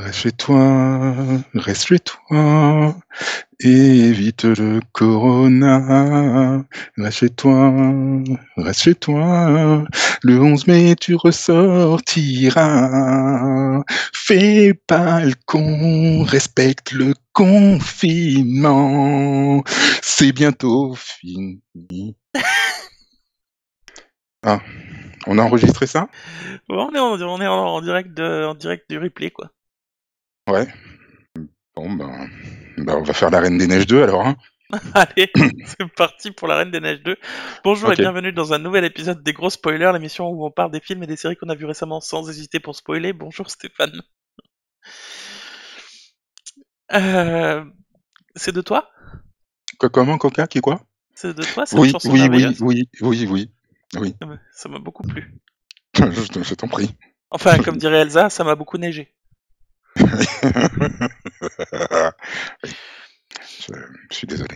Reste chez toi, et évite le corona. Reste chez toi, le 11 mai tu ressortiras. Fais pas le con, respecte le confinement, c'est bientôt fini. Ah, on a enregistré ça? Bon, on est en direct du replay, quoi. Ouais. Bon, ben, on va faire la Reine des Neiges 2 alors, hein. Allez, c'est parti pour la Reine des Neiges 2. Bonjour et Ok. bienvenue dans un nouvel épisode des Gros Spoilers, l'émission où on parle des films et des séries qu'on a vus récemment sans hésiter pour spoiler. Bonjour Stéphane. Euh, c'est de toi? Comment, Coca, qui quoi? C'est de toi cette Oui, chanson oui, oui, merveilleuse? oui, oui, oui, oui. Ça m'a beaucoup plu. Je t'en prie. Enfin, comme dirait Elsa, ça m'a beaucoup neigé. Oui, je suis désolé.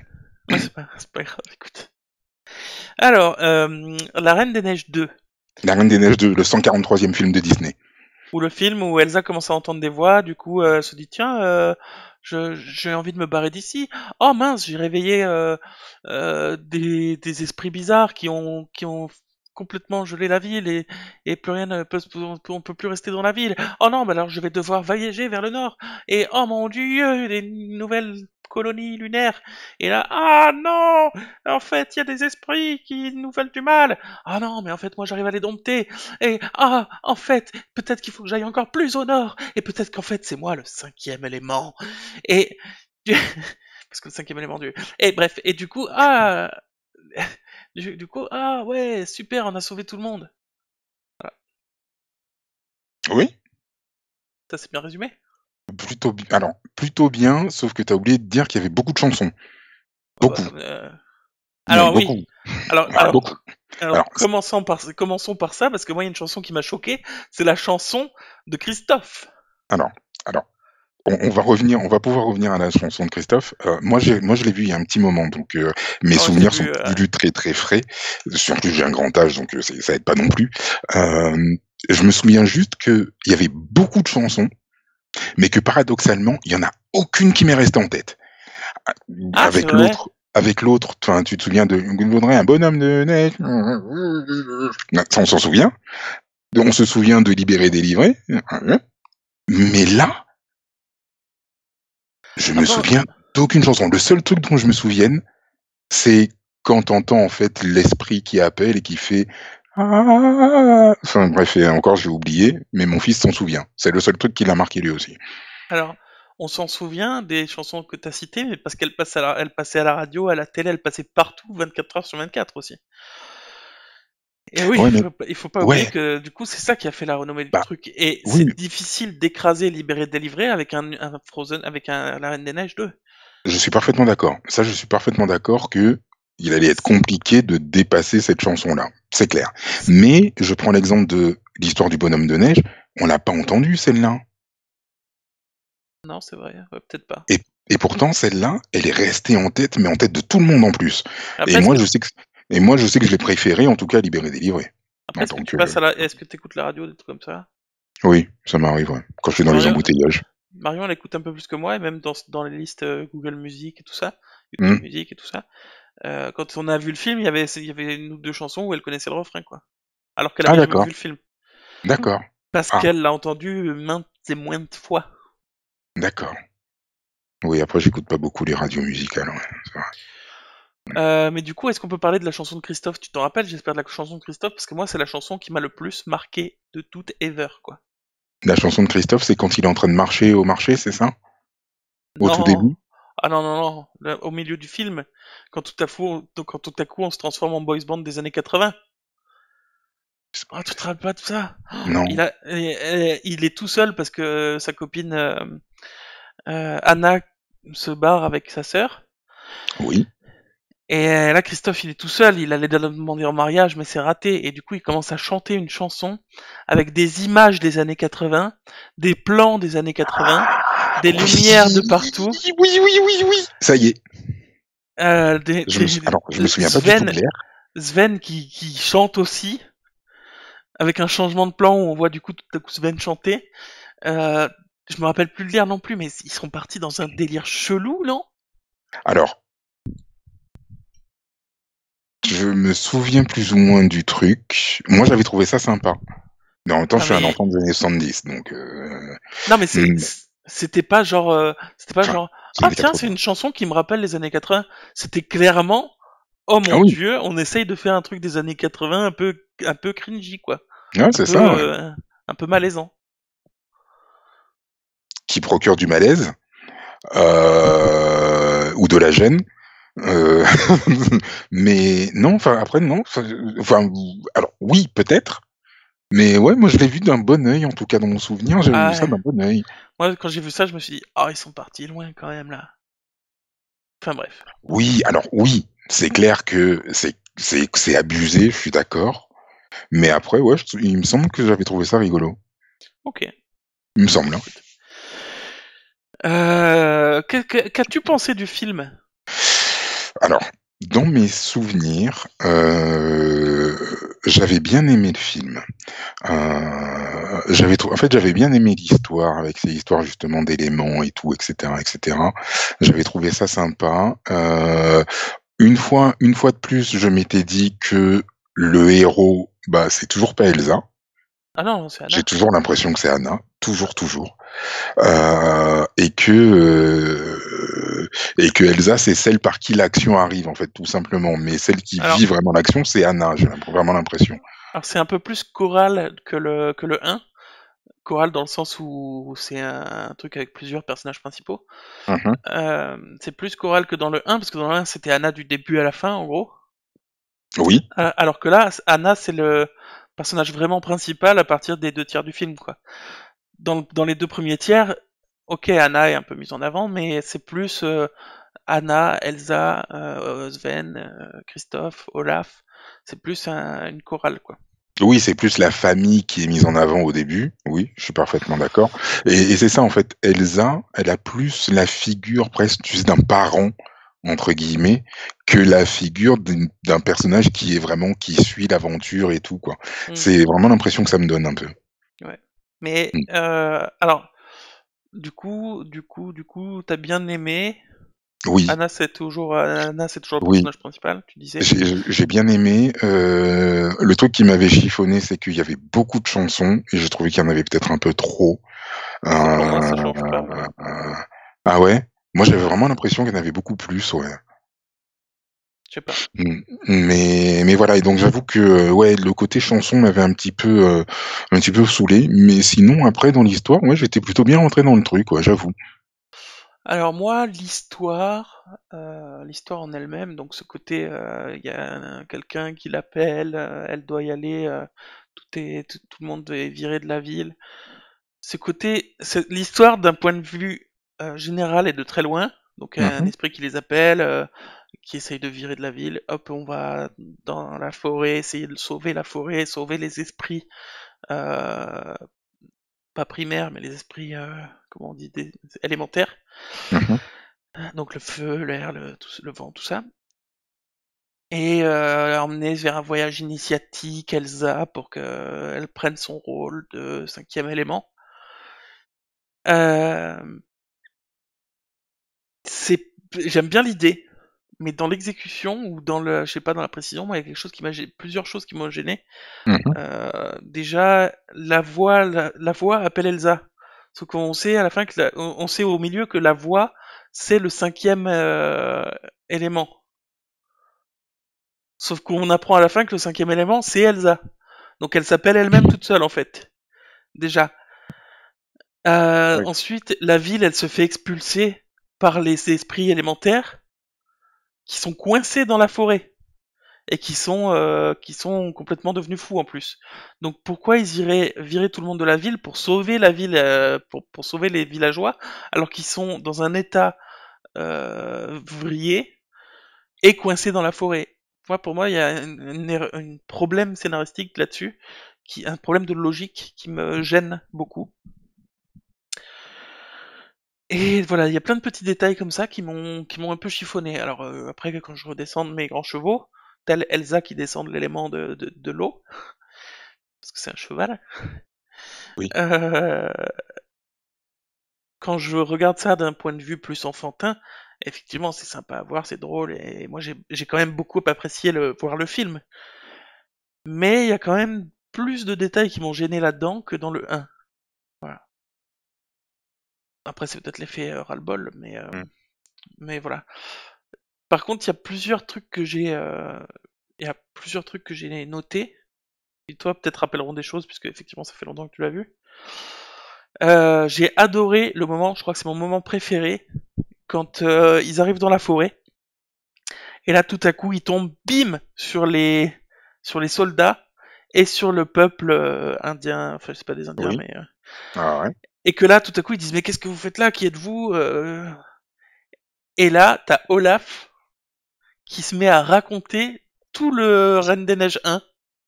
Ouais, c'est pas grave, écoute. Alors, La Reine des Neiges 2. La Reine des Neiges 2, le 143e film de Disney. Ou le film où Elsa commence à entendre des voix, du coup elle se dit tiens, j'ai envie de me barrer d'ici. Oh mince, j'ai réveillé des esprits bizarres qui ont complètement gelé la ville et plus rien ne peut, on peut plus rester dans la ville. Oh non, bah alors je vais devoir voyager vers le nord. Et oh mon dieu, des nouvelles colonies lunaires. Et là, ah non, en fait il y a des esprits qui nous veulent du mal. Ah non, mais en fait moi j'arrive à les dompter. Et ah, en fait, peut-être qu'il faut que j'aille encore plus au nord, et peut-être qu'en fait c'est moi le cinquième élément. Et parce que le cinquième élément du. Et bref, et du coup, ah, du coup, ah ouais, super, on a sauvé tout le monde. Voilà, Oui, ça c'est bien résumé. alors, plutôt bien, sauf que tu as oublié de dire qu'il y avait beaucoup de chansons. Ah bah, Beaucoup. Oui, alors oui, beaucoup. alors Voilà, alors beaucoup. alors Alors, commençons par ça parce que moi il y a une chanson qui m'a choqué, c'est la chanson de Christophe. alors, alors, on va pouvoir revenir à la chanson de Christophe. Moi, je l'ai vu il y a un petit moment, donc mes Oh, je l'ai souvenirs sont vu. plus très très frais. Surtout, j'ai un grand âge, donc ça aide pas non plus. Euh, je me souviens juste qu'il y avait beaucoup de chansons, mais que paradoxalement, il y en a aucune qui m'est restée en tête. Ah, c'est Avec vrai. l'autre, enfin, tu te souviens de Il faudrait un bonhomme de neige. Ça, on s'en souvient. On se souvient de Libéré, délivré. Mais là, je me Attends, souviens d'aucune chanson. Le seul truc dont je me souvienne, c'est quand t'entends en fait l'esprit qui appelle et qui fait ah. Enfin bref, et encore j'ai oublié, mais mon fils s'en souvient. C'est le seul truc qui l'a marqué lui aussi. alors, on s'en souvient des chansons que tu as citées, mais parce qu'elles elles passaient à la radio, à la télé, elles passaient partout, 24 heures sur 24 aussi. Et oui, Ouais, mais il faut pas oublier ouais, que du coup, c'est ça qui a fait la renommée du bah truc. Et oui, c'est difficile d'écraser Libéré Délivré avec un Frozen, avec un La Reine des Neiges 2. je suis parfaitement d'accord. Ça, je suis parfaitement d'accord que il allait être compliqué de dépasser cette chanson-là. C'est clair. C'est- Mais je prends l'exemple de l'histoire du bonhomme de neige. On l'a pas entendue celle-là. Non, c'est vrai, ouais, peut-être pas. Et, et pourtant, celle-là, elle est restée en tête, mais en tête de tout le monde en plus. Et Après, moi, je sais que, et moi, je sais que je l'ai préféré, en tout cas, Libéré, délivré. En est-ce que tant tu que, passes à la, est-ce que tu écoutes la radio, des trucs comme ça? oui, ça m'arrive, ouais. Quand je Parce suis que dans les embouteillages. Marion, elle écoute un peu plus que moi, et même dans les listes Google Music et tout ça, Hmm. YouTube Music et tout ça. Quand on a vu le film, il y avait une ou deux chansons où elle connaissait le refrain, quoi. Alors qu'elle Ah, avait jamais d'accord. vu le film. D'accord. Parce Ah, qu'elle l'a entendu maintes et maintes fois. d'accord. Oui, après, j'écoute pas beaucoup les radios musicales, ouais, c'est vrai. Mais du coup, est-ce qu'on peut parler de la chanson de Christophe? Tu t'en rappelles, j'espère, de la chanson de Christophe, parce que moi, c'est la chanson qui m'a le plus marqué de toute ever, quoi. La chanson de Christophe, c'est quand il est en train de marcher au marché, c'est ça? Au tout Non. début? Ah non, non, non. Au milieu du film, quand tout à coup, on se transforme en boys band des années 80. Ah, tu te rappelles pas de ça? Non. Il est tout seul parce que sa copine Anna se barre avec sa sœur. Oui. Et là, Christophe, il est tout seul, il allait la demander en mariage, mais c'est raté. Et du coup, il commence à chanter une chanson avec des images des années 80, des plans des années 80, des lumières de partout, Oui, oui, oui, oui, oui. Ça y est. Alors, je me souviens pas du tout de Sven, l'air. Sven qui chante aussi, avec un changement de plan où on voit du coup tout à coup Sven chanter. Euh, Je me rappelle plus de lire non plus, mais ils sont partis dans un délire chelou, non? Alors, je me souviens plus ou moins du truc. Moi, j'avais trouvé ça sympa. Mais en même temps, je Non suis un mais enfant des années 70, donc non mais mmh, c'était pas genre enfin, ah années tiens, c'est 80. une chanson qui me rappelle les années 80. C'était clairement oh Ah mon oui, dieu, on essaye de faire un truc des années 80 un peu cringy quoi. ouais, Un c'est peu ça, ouais. un peu malaisant. Qui procure du malaise, ou de la gêne. Heu, mais non, enfin, après non, enfin, alors oui, peut-être, mais ouais, moi je l'ai vu d'un bon œil, en tout cas dans mon souvenir, j'avais vu Ah ça ouais. d'un bon œil. Moi quand j'ai vu ça, je me suis dit oh ils sont partis loin quand même là. Enfin bref. Oui, alors oui, c'est clair que c'est abusé, je suis d'accord, mais après, ouais, il me semble que j'avais trouvé ça rigolo. OK. Il me Bah semble, hein. écoute. Qu'as-tu pensé du film? Alors, dans mes souvenirs, j'avais bien aimé le film. En fait, j'avais bien aimé l'histoire avec ces histoires justement d'éléments et tout, et cetera, et cetera. J'avais trouvé ça sympa. Une fois de plus, je m'étais dit que le héros, bah, c'est toujours pas Elsa. Ah non, c'est J'ai Anna. toujours l'impression que c'est Anna, toujours, toujours. Et que Elsa, c'est celle par qui l'action arrive, en fait, tout simplement. Mais celle qui Alors vit vraiment l'action, c'est Anna, j'ai vraiment l'impression. alors c'est un peu plus choral que le 1. Choral dans le sens où c'est un truc avec plusieurs personnages principaux. Mmh. C'est plus choral que dans le 1, parce que dans le 1, c'était Anna du début à la fin, en gros. Oui, Alors que là, Anna, c'est le personnage vraiment principal à partir des 2 tiers du film, quoi. Dans les 2 premiers tiers, ok, Anna est un peu mise en avant, mais c'est plus Anna, Elsa, Sven, Christophe, Olaf. C'est plus une chorale, quoi. oui, c'est plus la famille qui est mise en avant au début. Oui, je suis parfaitement d'accord et c'est ça, en fait. Elsa, elle a plus la figure presque, tu sais, «d'un parent» entre guillemets, que la figure d'un personnage qui suit l'aventure et tout, quoi. Mm, C'est vraiment l'impression que ça me donne un peu. ouais. Mais Mmh. alors, du coup, t'as bien aimé. Oui, Anna, c'est toujours le oui, personnage principal, tu disais. j'ai bien aimé, le truc qui m'avait chiffonné, c'est qu'il y avait beaucoup de chansons et j'ai trouvé qu'il y en avait peut-être un peu trop. Ça, pour moi, ça Heu, change pas, mais ah ouais? Moi, j'avais ouais, vraiment l'impression qu'il y en avait beaucoup plus, ouais. je sais pas. Mmh, mais voilà et donc j'avoue que, ouais, le côté chanson m'avait un petit peu saoulé, mais sinon après dans l'histoire, ouais, j'étais plutôt bien rentré dans le truc, ouais, j'avoue. Alors moi, l'histoire en elle-même, donc ce côté, il y a quelqu'un qui l'appelle, elle doit y aller, tout le monde est viré de la ville. Ce côté, l'histoire d'un point de vue général et de très loin, donc Mmh un mh. esprit qui les appelle, qui essaye de virer de la ville. Hop, on va dans la forêt, essayer de sauver la forêt, sauver les esprits, euh, pas primaires, mais les esprits, comment on dit, élémentaires. Mmh. Donc le feu, l'air, le vent, tout ça. Et emmener vers un voyage initiatique Elsa pour qu'elle prenne son rôle de cinquième élément. Euh, j'aime bien l'idée, mais dans l'exécution ou je sais pas, dans la précision, moi, il y a plusieurs choses qui m'ont gêné. Mmh. Déjà, la voix appelle Elsa. Sauf qu'on sait à la fin on sait au milieu que la voix, c'est le cinquième élément. Sauf qu'on apprend à la fin que le cinquième élément, c'est Elsa. Donc elle s'appelle elle-même toute seule, en fait. Déjà. Oui. Ensuite, la ville, elle se fait expulser par les esprits élémentaires qui sont coincés dans la forêt et qui sont complètement devenus fous en plus. Donc pourquoi ils iraient virer tout le monde de la ville pour sauver la ville, pour sauver les villageois, alors qu'ils sont dans un état vrillé et coincés dans la forêt? Pour moi, il y a un problème scénaristique là-dessus, un problème de logique qui me gêne beaucoup. Et voilà, il y a plein de petits détails comme ça qui m'ont un peu chiffonné. Alors après, quand je redescends de mes grands chevaux, tel Elsa qui descend de l'élément de l'eau, parce que c'est un cheval, Oui. euh, quand je regarde ça d'un point de vue plus enfantin, effectivement, c'est sympa à voir, c'est drôle, et moi j'ai quand même beaucoup apprécié voir le film. Mais il y a quand même plus de détails qui m'ont gêné là-dedans que dans le 1. Voilà. Après, c'est peut-être l'effet ras-le-bol, Mm. mais voilà. Par contre, il y a plusieurs trucs que j'ai notés. Et toi, peut-être rappelleront des choses, puisque effectivement, ça fait longtemps que tu l'as vu. J'ai adoré le moment, je crois que c'est mon moment préféré, quand ils arrivent dans la forêt. Et là, tout à coup, ils tombent, bim, sur les soldats et sur le peuple indien. Enfin, c'est pas des Indiens, Oui. mais Ah ouais. et que là, tout à coup, ils disent mais qu'est-ce que vous faites là? Qui êtes-vous? Et là, t'as Olaf qui se met à raconter tout le Reine des Neiges 1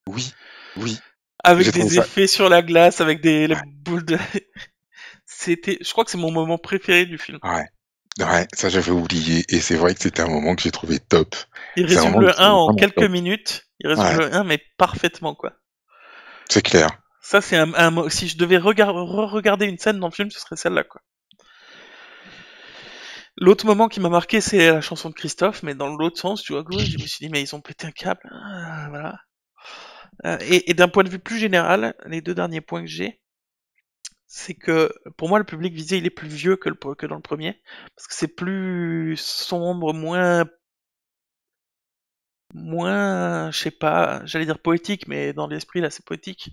Oui. Oui. avec J'ai trouvé des ça. effets sur la glace, avec les Ouais. boules de. Je crois que c'est mon moment préféré du film. Ouais. Ouais, ça j'avais oublié et c'est vrai que c'était un moment que j'ai trouvé top. Il C'est un résume moment que j'ai le 1 trouvé en vraiment quelques top. minutes. Il résume Ouais, le 1 mais parfaitement quoi. c'est clair. Ça c'est si je devais re-regarder une scène dans le film, ce serait celle-là quoi. L'autre moment qui m'a marqué, c'est la chanson de Christophe, mais dans l'autre sens, tu vois, quoi, je me suis dit, mais ils ont pété un câble. Voilà. Et d'un point de vue plus général, les deux derniers points que j'ai, c'est que pour moi, le public visé, il est plus vieux que dans le premier, parce que c'est plus sombre, moins, je sais pas, j'allais dire poétique, mais dans l'esprit, là, c'est poétique.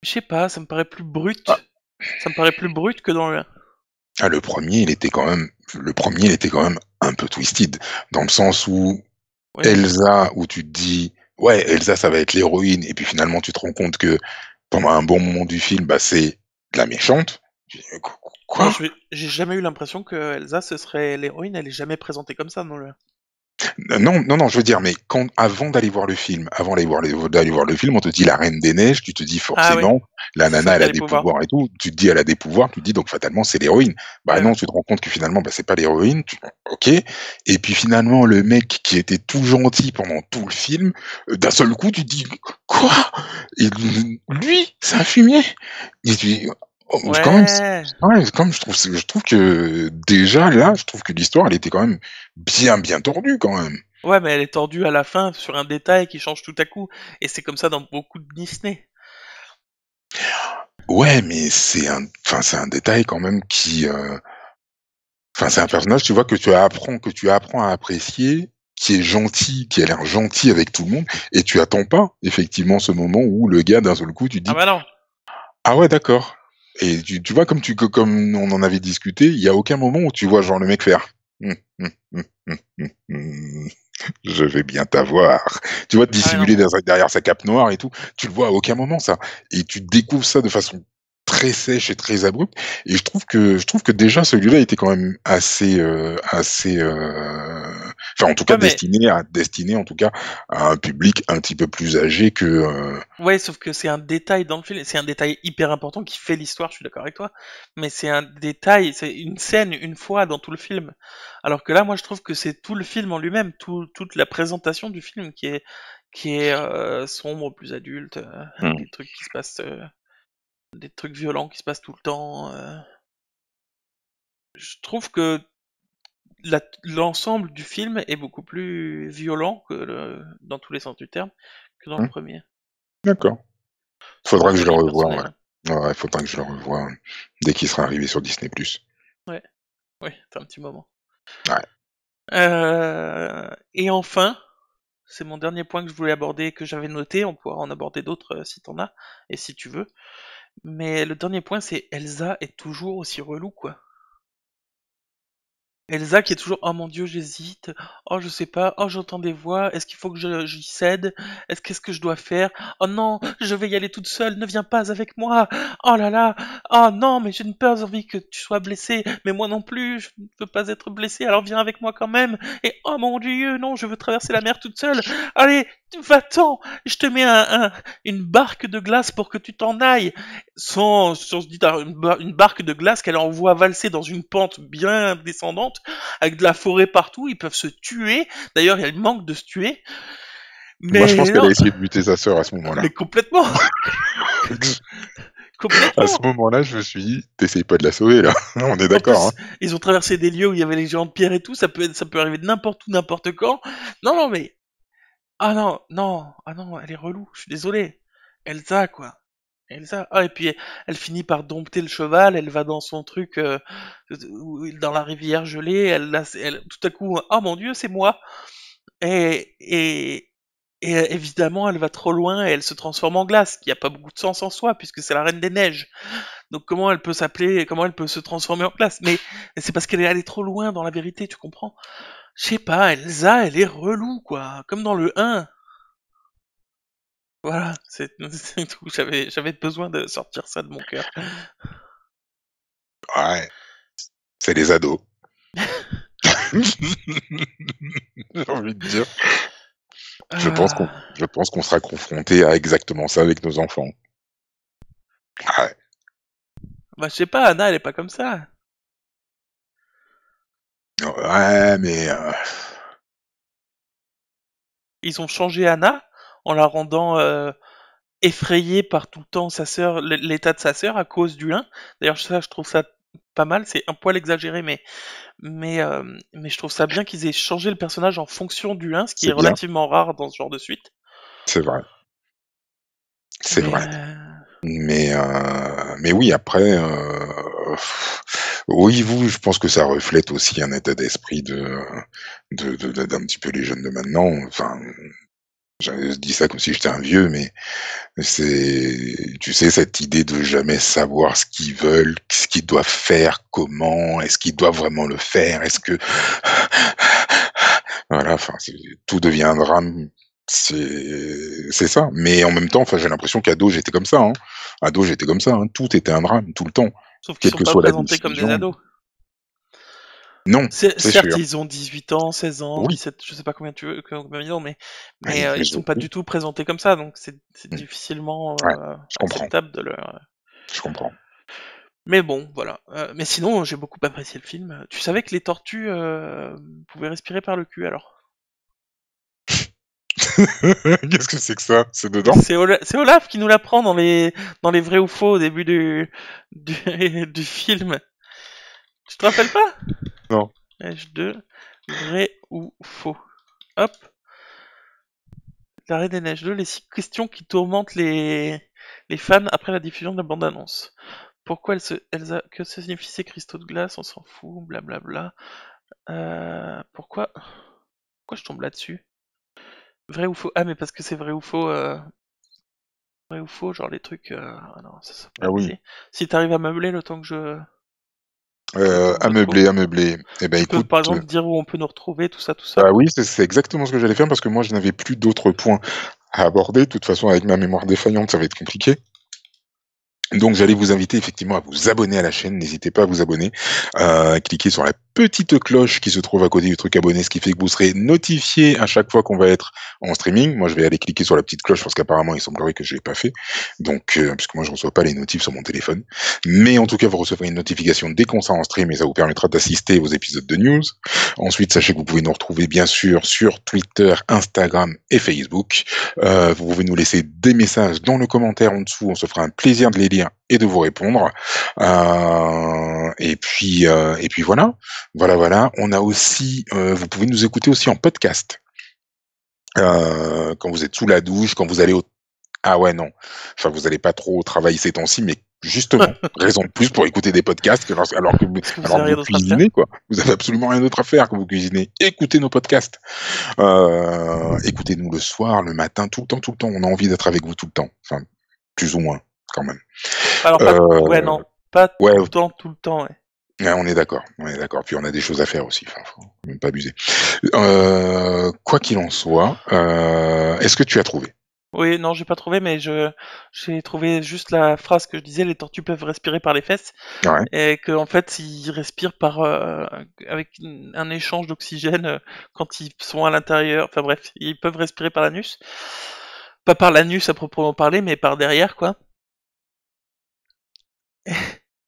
Je sais pas, ça me paraît plus Ah, brut. Ça me paraît plus brut que dans le 1. le premier, il était quand même un peu twisted, dans le sens où Oui. Elsa, où tu te dis, ouais, Elsa, ça va être l'héroïne, et puis finalement, tu te rends compte que pendant un bon moment du film, bah, c'est la méchante. Non, Quoi? j'ai jamais eu l'impression que Elsa, ce serait l'héroïne, elle est jamais présentée comme ça dans le 1. Non, non, non, je veux dire, mais avant d'aller voir le film, d'aller voir le film, on te dit la Reine des Neiges, tu te dis Ah oui, forcément, la c'est ça nana, elle qui a a les des pouvoirs. pouvoirs et tout. Tu te dis, elle a des pouvoirs, tu te dis donc fatalement, c'est l'héroïne. Bah Ouais, non, ouais. tu te rends compte que finalement, bah, c'est pas l'héroïne. Ok. Et puis finalement, le mec qui était tout gentil pendant tout le film, d'un seul coup, tu te dis, quoi? Et lui, c'est un fumier. Et tu, quand même, Ouais. ouais, je trouve que déjà là, je trouve que l'histoire, elle était quand même bien tordue quand même. Ouais, mais elle est tordue à la fin sur un détail qui change tout à coup. Et c'est comme ça dans beaucoup de Disney. Ouais, mais c'est un détail quand même c'est Bah, un personnage, tu vois, que tu apprends à apprécier, qui est gentil, qui a l'air gentil avec tout le monde, et tu attends pas, effectivement, ce moment où le gars, d'un seul coup, tu te Ah dis: bah non. «Ah ouais, d'accord». Et tu vois, comme on en avait discuté, il y a aucun moment où tu vois, genre, le mec faire: «Mmh, mmh, mmh, mmh, mmh, mmh, je vais bien t'avoir». Tu vois, Ah ouais, non. dissimuler derrière sa cape noire et tout. Tu le vois à aucun moment ça. Et tu découvres ça de façon très sèche et très abrupte. Et je trouve que déjà celui-là était quand même enfin en tout cas Ouais, mais destiné en tout cas à un public un petit peu plus âgé que, ouais, sauf que c'est un détail dans le film, c'est un détail hyper important qui fait l'histoire, je suis d'accord avec toi, mais c'est un détail, c'est une scène une fois dans tout le film. Alors que là, moi, je trouve que c'est tout le film en lui-même, toute la présentation du film qui est sombre, plus adulte, avec mmh, des trucs qui se passent, des trucs violents qui se passent tout le temps. Je trouve que l'ensemble du film est beaucoup plus violent dans tous les sens du terme que dans le mmh, premier. d'accord. C'est Faudra mon que je le avis revoie, personnel, ouais. hein. Ouais, faudra que je le revoie dès qu'il sera arrivé sur Disney+. Ouais, ouais, c'est un petit moment. Ouais. Et enfin, c'est mon dernier point que je voulais aborder, que j'avais noté. On pourra en aborder d'autres si t'en as et si tu veux. Mais le dernier point, c'est Elsa est toujours aussi relou, quoi. Elsa qui est toujours oh mon dieu j'hésite, oh je sais pas, oh j'entends des voix, est-ce qu'il faut que j'y cède, qu'est-ce que je dois faire, oh non je vais y aller toute seule, ne viens pas avec moi, oh là là, oh non mais j'ai pas envie que tu sois blessé, mais moi non plus je ne veux pas être blessé alors viens avec moi quand même, et oh mon dieu non je veux traverser la mer toute seule, allez va-t'en, je te mets une barque de glace pour que tu t'en ailles, sans se dire une barque de glace qu'elle envoie valser dans une pente bien descendante avec de la forêt partout, ils peuvent se tuer. D'ailleurs, il manque de se tuer. Moi, je pense Mais qu'elle a non, essayé de buter sa sœur à ce mais moment-là. complètement, À ce Complètement. moment-là, je me suis dit, t'essayes pas de la sauver, là. On est En d'accord, hein. plus, ils ont traversé des lieux où il y avait les géants de pierre et tout, ça peut arriver de n'importe où, n'importe quand. Non, non, mais... Ah non, non, ah non, elle est relou, je suis désolé. Elsa, quoi. Elsa. Ah, et puis elle finit par dompter le cheval, elle va dans son truc, dans la rivière gelée, tout à coup, ah mon dieu, c'est moi. Et, et, et évidemment, elle va trop loin et elle se transforme en glace, qui a pas beaucoup de sens en soi, puisque c'est la reine des neiges. Donc comment elle peut se transformer en glace? Mais c'est parce qu'elle est allée trop loin dans la vérité, tu comprends? Je sais pas, Elsa, elle est relou, quoi. Comme dans le 1. Voilà, c'est tout. J'avais besoin de sortir ça de mon cœur. Ouais, c'est les ados. J'ai envie de dire. Je pense qu'on Ah, je pense qu'on sera confronté à exactement ça avec nos enfants. Ouais. bah je sais pas, Anna, elle est pas comme ça. Ouais, mais Ils ont changé Anna en la rendant effrayée par tout le temps sa sœur, l'état de sa sœur à cause du 1. D'ailleurs, ça, je trouve ça pas mal. C'est un poil exagéré, mais je trouve ça bien qu'ils aient changé le personnage en fonction du 1, ce qui est c'est bien, relativement rare dans ce genre de suite. c'est vrai, c'est Mais vrai. Mais oui, après, oui, vous, je pense que ça reflète aussi un état d'esprit d'un petit peu les jeunes de maintenant. Enfin, je dis ça comme si j'étais un vieux, mais c'est, tu sais, cette idée de jamais savoir ce qu'ils veulent, ce qu'ils doivent faire, comment, est-ce qu'ils doivent vraiment le faire, est-ce que voilà, enfin, tout devient un drame. C'est ça. Mais en même temps, enfin, j'ai l'impression qu'ado, j'étais comme ça, hein. Ado, j'étais comme ça, hein. Tout était un drame, tout le temps, sauf qu'ils quelle sont que pas soit la présentés comme des décision. ados. Non, c'est Certes, sûr. ils ont 18 ans, 16 ans, Oui, 17, je sais pas combien tu veux, combien ils ont, oui, ils sont pas oui. du tout présentés comme ça, donc c'est Mmh. difficilement Ouais, je comprends, acceptable de leur. je comprends. Mais bon, voilà. Mais sinon, j'ai beaucoup apprécié le film. Tu savais que les tortues pouvaient respirer par le cul, alors? Qu'est-ce que c'est que ça? C'est dedans? C'est Olaf qui nous l'apprend dans les vrais ou faux au début du, du film. Tu te rappelles pas? Non. H2, vrai ou faux. Hop, l'arrêt des neiges 2, les 6 questions qui tourmentent les fans après la diffusion de la bande-annonce. Pourquoi que signifient ces cristaux de glace? On s'en fout, blablabla. Pourquoi je tombe là-dessus? Vrai ou faux? Ah, mais parce que c'est vrai ou faux, genre les trucs. Ah non, ça peut Ah oui. abuser. Si t'arrives à meubler le temps que je trouve. Ameubler, ameubler. Eh ben, Tu peux par écoute, exemple dire où on peut nous retrouver, tout ça, tout ça. bah oui, c'est exactement ce que j'allais faire parce que moi, je n'avais plus d'autres points à aborder. De toute façon, avec ma mémoire défaillante, ça va être compliqué. Donc j'allais vous inviter effectivement à vous abonner à la chaîne, n'hésitez pas à vous abonner, cliquez sur la petite cloche qui se trouve à côté du truc abonné, ce qui fait que vous serez notifié à chaque fois qu'on va être en streaming. Moi je vais aller cliquer sur la petite cloche parce qu'apparemment il semblerait que je l'ai pas fait, donc puisque moi je reçois pas les notifs sur mon téléphone. Mais en tout cas vous recevrez une notification dès qu'on sera en stream et ça vous permettra d'assister aux épisodes de news. Ensuite sachez que vous pouvez nous retrouver bien sûr sur Twitter, Instagram et Facebook. Vous pouvez nous laisser des messages dans le commentaire en dessous, on se fera un plaisir de les lire et de vous répondre. Et puis voilà. Voilà, voilà. On a aussi, vous pouvez nous écouter aussi en podcast. Quand vous êtes sous la douche, quand vous allez au ah ouais, non. Enfin, vous allez pas trop travailler ces temps-ci, mais justement, raison de plus pour écouter des podcasts Parce que vous alors avez que rien vous d'autre à faire. cuisinez, quoi. Vous avez absolument rien d'autre à faire quand vous cuisinez. Écoutez nos podcasts. Écoutez-nous le soir, le matin, tout le temps, tout le temps. On a envie d'être avec vous tout le temps. Enfin, plus ou moins, quand même. Alors pas, ouais, Euh, non, pas ouais, tout le temps, ouais. ouais, on est d'accord, on est d'accord. Puis on a des choses à faire aussi. Enfin, faut même pas abuser. Quoi qu'il en soit, est-ce que tu as trouvé? Oui, non, j'ai pas trouvé, j'ai trouvé juste la phrase que je disais, les tortues peuvent respirer par les fesses, Ouais. et qu'en fait, ils respirent avec un échange d'oxygène quand ils sont à l'intérieur. Enfin bref, ils peuvent respirer par l'anus. Pas par l'anus à proprement parler, mais par derrière, quoi.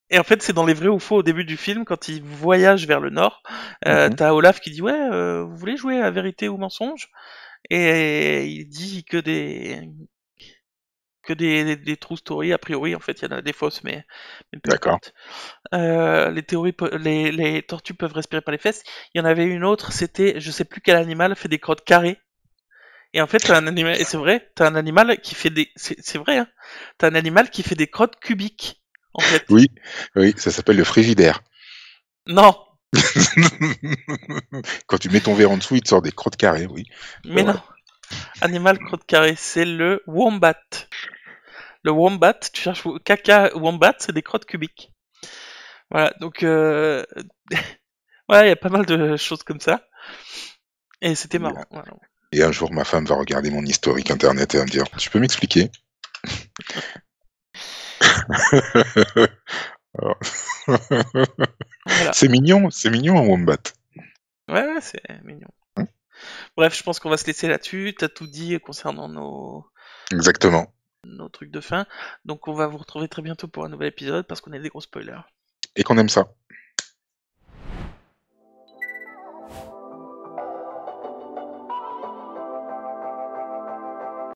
Et en fait, c'est dans les vrais ou faux au début du film, quand ils voyagent vers le nord, Mhm. t'as Olaf qui dit ouais, vous voulez jouer à vérité ou mensonge? Et il dit que que des true stories, a priori, en fait, il y en a des fausses, mais peu D'accord. importe. Les tortues peuvent respirer par les fesses. Il y en avait une autre, c'était, je sais plus quel animal, fait des crottes carrées. Et en fait, t'as un animal, et c'est vrai, t'as un animal qui fait c'est vrai, hein, t'as un animal qui fait des crottes cubiques, en fait. Oui, oui, ça s'appelle le frigidaire. Non, Quand tu mets ton verre en dessous, il te sort des crottes carrées, oui, c'est mais vrai. non. Animal crotte carrée, c'est le wombat. Le wombat, tu cherches caca wombat, c'est des crottes cubiques. Voilà, donc ouais, il y a pas mal de choses comme ça. Et c'était Et, marrant. Voilà. et un jour, ma femme va regarder mon historique internet et va me dire, tu peux m'expliquer? Alors, Voilà. c'est mignon un wombat. Ouais, ouais, c'est mignon. Hein. Bref, je pense qu'on va se laisser là-dessus. T'as tout dit concernant Exactement. nos trucs de fin. Donc on va vous retrouver très bientôt pour un nouvel épisode parce qu'on est des gros spoilers. Et qu'on aime ça.